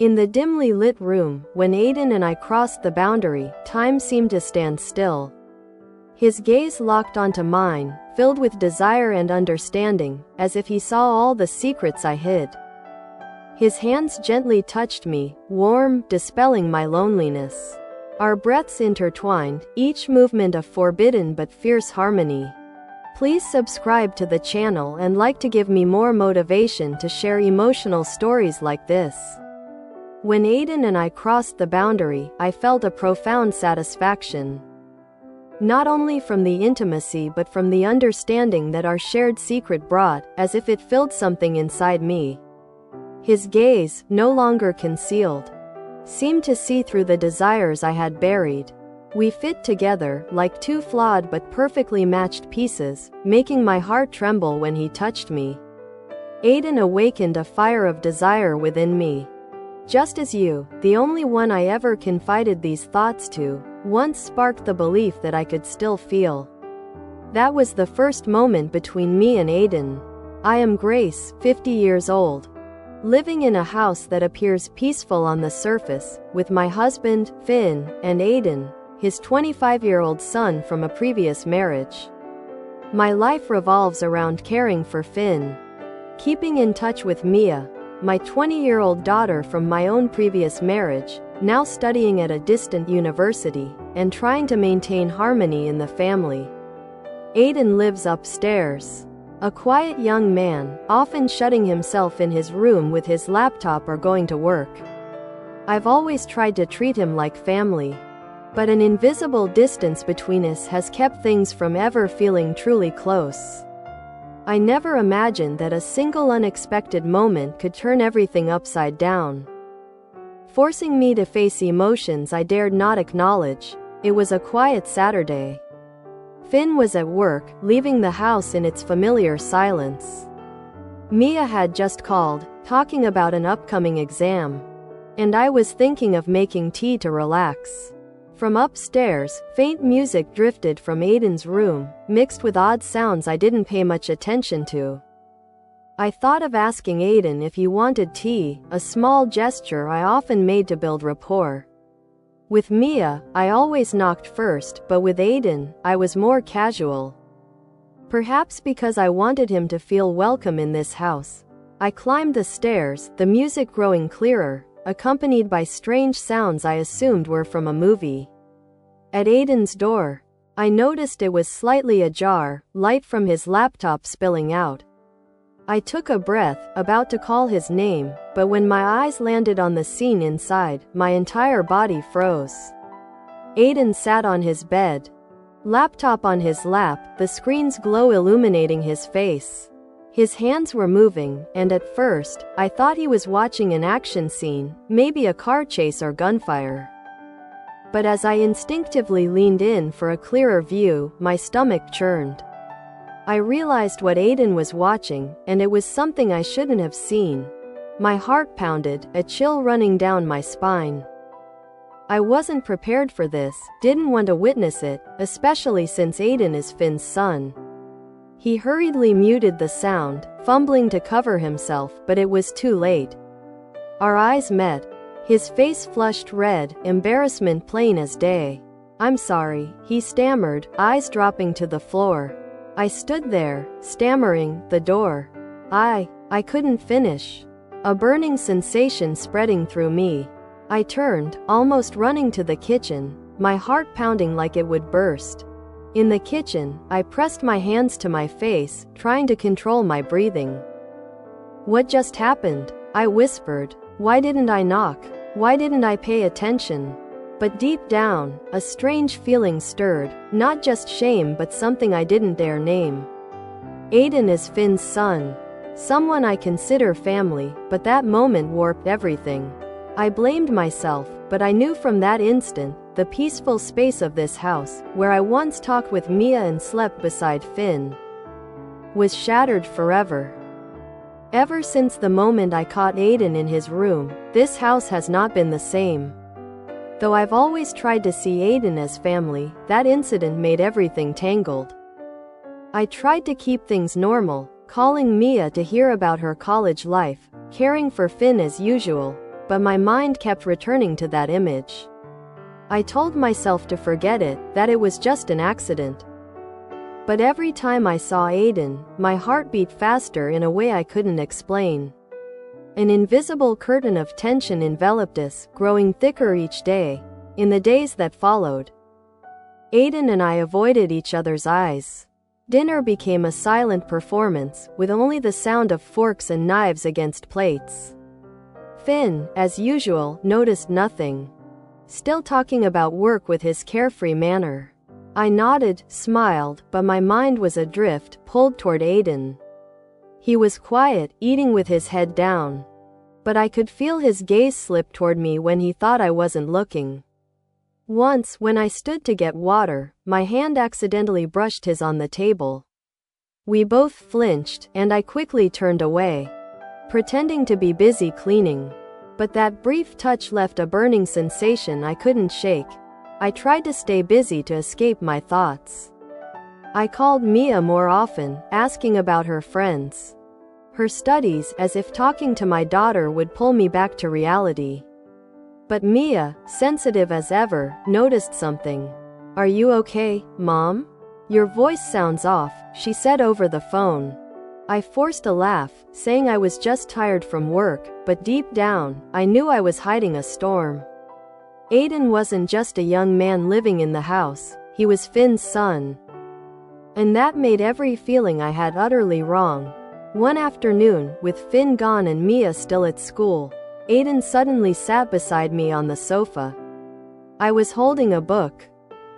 In the dimly lit room, when Aiden and I crossed the boundary, time seemed to stand still. His gaze locked onto mine, filled with desire and understanding, as if he saw all the secrets I hid. His hands gently touched me, warm, dispelling my loneliness. Our breaths intertwined, each movement a forbidden but fierce harmony. Please subscribe to the channel and like to give me more motivation to share emotional stories like this. When Aiden and I crossed the boundary, I felt a profound satisfaction. Not only from the intimacy but from the understanding that our shared secret brought, as if it filled something inside me. His gaze, no longer concealed, seemed to see through the desires I had buried. We fit together, like two flawed but perfectly matched pieces, making my heart tremble when he touched me. Aiden awakened a fire of desire within me. Just as you, the only one I ever confided these thoughts to, once sparked the belief that I could still feel. That was the first moment between me and Aiden. I am Grace, 50 years old, living in a house that appears peaceful on the surface, with my husband, Finn, and Aiden, his 25-year-old son from a previous marriage. My life revolves around caring for Finn, keeping in touch with Mia, my 20-year-old daughter from my own previous marriage, now studying at a distant university, and trying to maintain harmony in the family. Aiden lives upstairs, a quiet young man, often shutting himself in his room with his laptop or going to work. I've always tried to treat him like family, but an invisible distance between us has kept things from ever feeling truly close. I never imagined that a single unexpected moment could turn everything upside down, forcing me to face emotions I dared not acknowledge. It was a quiet Saturday. Finn was at work, leaving the house in its familiar silence. Mia had just called, talking about an upcoming exam, and I was thinking of making tea to relax. From upstairs, faint music drifted from Aiden's room, mixed with odd sounds I didn't pay much attention to. I thought of asking Aiden if he wanted tea, a small gesture I often made to build rapport. With Mia, I always knocked first, but with Aiden, I was more casual. Perhaps because I wanted him to feel welcome in this house. I climbed the stairs, the music growing clearer, accompanied by strange sounds I assumed were from a movie. At Aiden's door, I noticed it was slightly ajar, light from his laptop spilling out. I took a breath, about to call his name, but when my eyes landed on the scene inside, my entire body froze. Aiden sat on his bed, laptop on his lap, the screen's glow illuminating his face. His hands were moving, and at first, I thought he was watching an action scene, maybe a car chase or gunfire. But as I instinctively leaned in for a clearer view, my stomach churned. I realized what Aiden was watching, and it was something I shouldn't have seen. My heart pounded, a chill running down my spine. I wasn't prepared for this, didn't want to witness it, especially since Aiden is Finn's son. He hurriedly muted the sound, fumbling to cover himself, but it was too late. Our eyes met. His face flushed red, embarrassment plain as day. "I'm sorry," he stammered, eyes dropping to the floor. I stood there, stammering, the door. I couldn't finish. A burning sensation spreading through me. I turned, almost running to the kitchen, my heart pounding like it would burst. In the kitchen, I pressed my hands to my face, trying to control my breathing. "What just happened?" I whispered. Why didn't I knock? Why didn't I pay attention? But deep down, a strange feeling stirred, not just shame but something I didn't dare name. Aiden is Finn's son, someone I consider family, but that moment warped everything. I blamed myself, but I knew from that instant, the peaceful space of this house, where I once talked with Mia and slept beside Finn, was shattered forever. Ever since the moment I caught Aiden in his room, this house has not been the same. Though I've always tried to see Aiden as family, that incident made everything tangled. I tried to keep things normal, calling Mia to hear about her college life, caring for Finn as usual, but my mind kept returning to that image. I told myself to forget it, that it was just an accident. But every time I saw Aiden, my heart beat faster in a way I couldn't explain. An invisible curtain of tension enveloped us, growing thicker each day. In the days that followed, Aiden and I avoided each other's eyes. Dinner became a silent performance, with only the sound of forks and knives against plates. Finn, as usual, noticed nothing, still talking about work with his carefree manner. I nodded, smiled, but my mind was adrift, pulled toward Aiden. He was quiet, eating with his head down, but I could feel his gaze slip toward me when he thought I wasn't looking. Once, when I stood to get water, my hand accidentally brushed his on the table. We both flinched, and I quickly turned away, pretending to be busy cleaning. But that brief touch left a burning sensation I couldn't shake. I tried to stay busy to escape my thoughts. I called Mia more often, asking about her friends, her studies, as if talking to my daughter would pull me back to reality. But Mia, sensitive as ever, noticed something. "Are you okay, Mom? Your voice sounds off," she said over the phone. I forced a laugh, saying I was just tired from work, but deep down, I knew I was hiding a storm. Aiden wasn't just a young man living in the house, he was Finn's son. And that made every feeling I had utterly wrong. One afternoon, with Finn gone and Mia still at school, Aiden suddenly sat beside me on the sofa. I was holding a book,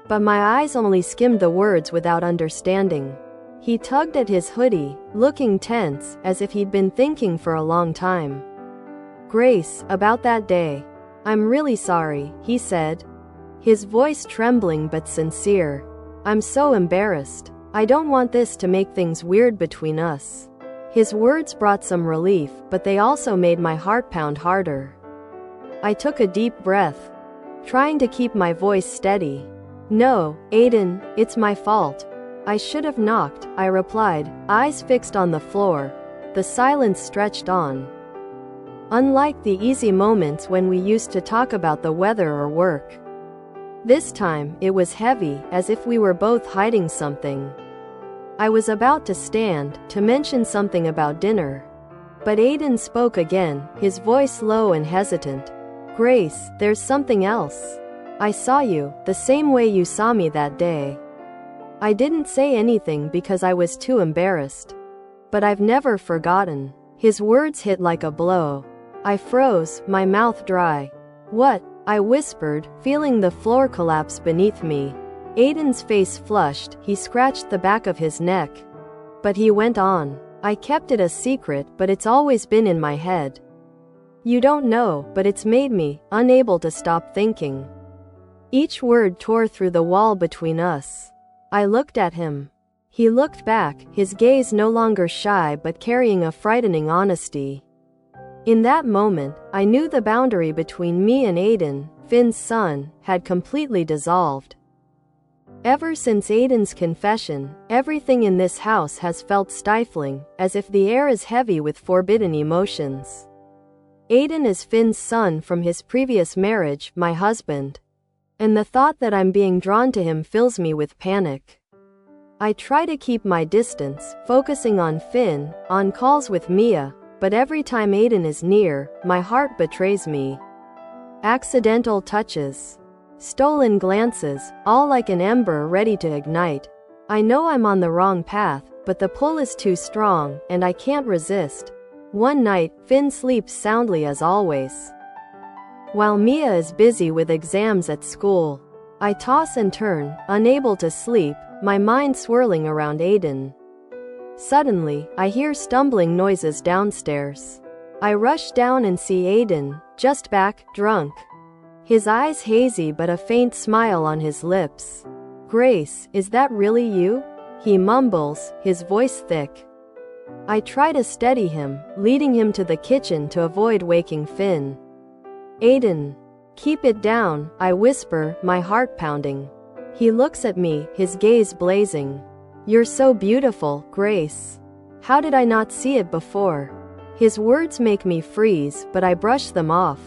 but my eyes only skimmed the words without understanding. He tugged at his hoodie, looking tense, as if he'd been thinking for a long time. "Grace, about that day. I'm really sorry," he said, his voice trembling but sincere. "I'm so embarrassed. I don't want this to make things weird between us." His words brought some relief, but they also made my heart pound harder. I took a deep breath, trying to keep my voice steady. "No, Aiden, it's my fault. I should have knocked," I replied, eyes fixed on the floor. The silence stretched on. Unlike the easy moments when we used to talk about the weather or work, this time, it was heavy, as if we were both hiding something. I was about to stand, to mention something about dinner. But Aiden spoke again, his voice low and hesitant. "Grace, there's something else. I saw you, the same way you saw me that day." I didn't say anything because I was too embarrassed. But I've never forgotten. His words hit like a blow. I froze, my mouth dry. "What?" I whispered, feeling the floor collapse beneath me. Aiden's face flushed, he scratched the back of his neck. But he went on. "I kept it a secret, but it's always been in my head. You don't know, but it's made me unable to stop thinking." Each word tore through the wall between us. I looked at him. He looked back, his gaze no longer shy but carrying a frightening honesty. In that moment, I knew the boundary between me and Aiden, Finn's son, had completely dissolved. Ever since Aiden's confession, everything in this house has felt stifling, as if the air is heavy with forbidden emotions. Aiden is Finn's son from his previous marriage, my husband. And the thought that I'm being drawn to him fills me with panic. I try to keep my distance, focusing on Finn, on calls with Mia, but every time Aiden is near, my heart betrays me. Accidental touches, stolen glances, all like an ember ready to ignite. I know I'm on the wrong path, but the pull is too strong, and I can't resist. One night, Finn sleeps soundly as always, while Mia is busy with exams at school. I toss and turn, unable to sleep, my mind swirling around Aiden. Suddenly, I hear stumbling noises downstairs. I rush down and see Aiden, just back, drunk. His eyes hazy but a faint smile on his lips. "Grace, is that really you?" he mumbles, his voice thick. I try to steady him, leading him to the kitchen to avoid waking Finn. "Aiden, keep it down," I whisper, my heart pounding. He looks at me, his gaze blazing. "You're so beautiful, Grace. How did I not see it before?" His words make me freeze, but I brush them off.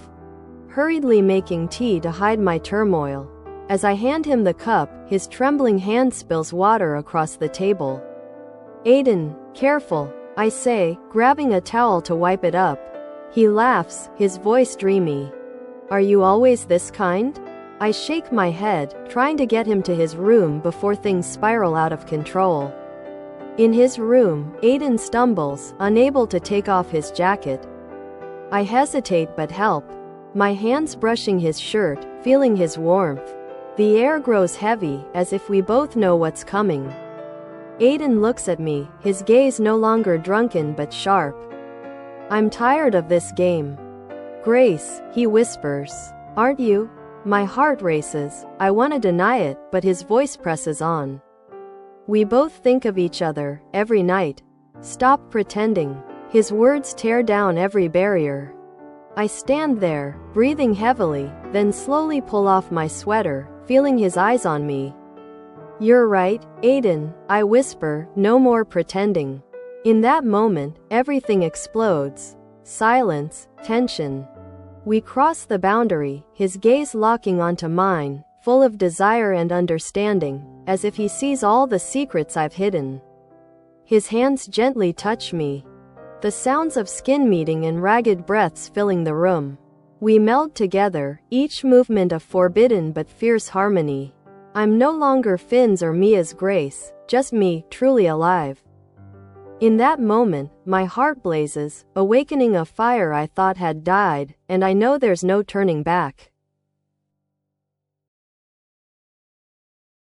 hurriedly making tea to hide my turmoil. As I hand him the cup, his trembling hand spills water across the table. "Aiden, careful," I say, grabbing a towel to wipe it up. He laughs, his voice dreamy. "Are you always this kind?" I shake my head, trying to get him to his room before things spiral out of control. In his room, Aiden stumbles, unable to take off his jacket. I hesitate but help, my hands brushing his shirt, feeling his warmth. The air grows heavy, as if we both know what's coming. Aiden looks at me, his gaze no longer drunken but sharp. "I'm tired of this game." "Grace," he whispers. "Aren't you?" My heart races. I want to deny it, but his voice presses on. "We both think of each other, every night. Stop pretending." His words tear down every barrier. I stand there, breathing heavily, then slowly pull off my sweater, feeling his eyes on me. "You're right, Aiden," I whisper, "no more pretending." In that moment, everything explodes. Silence, tension. We cross the boundary, his gaze locking onto mine, full of desire and understanding, as if he sees all the secrets I've hidden. His hands gently touch me. The sounds of skin meeting and ragged breaths filling the room. We meld together, each movement a forbidden but fierce harmony. I'm no longer Finn's or Mia's Grace, just me, truly alive. In that moment, my heart blazes, awakening a fire I thought had died, and I know there's no turning back.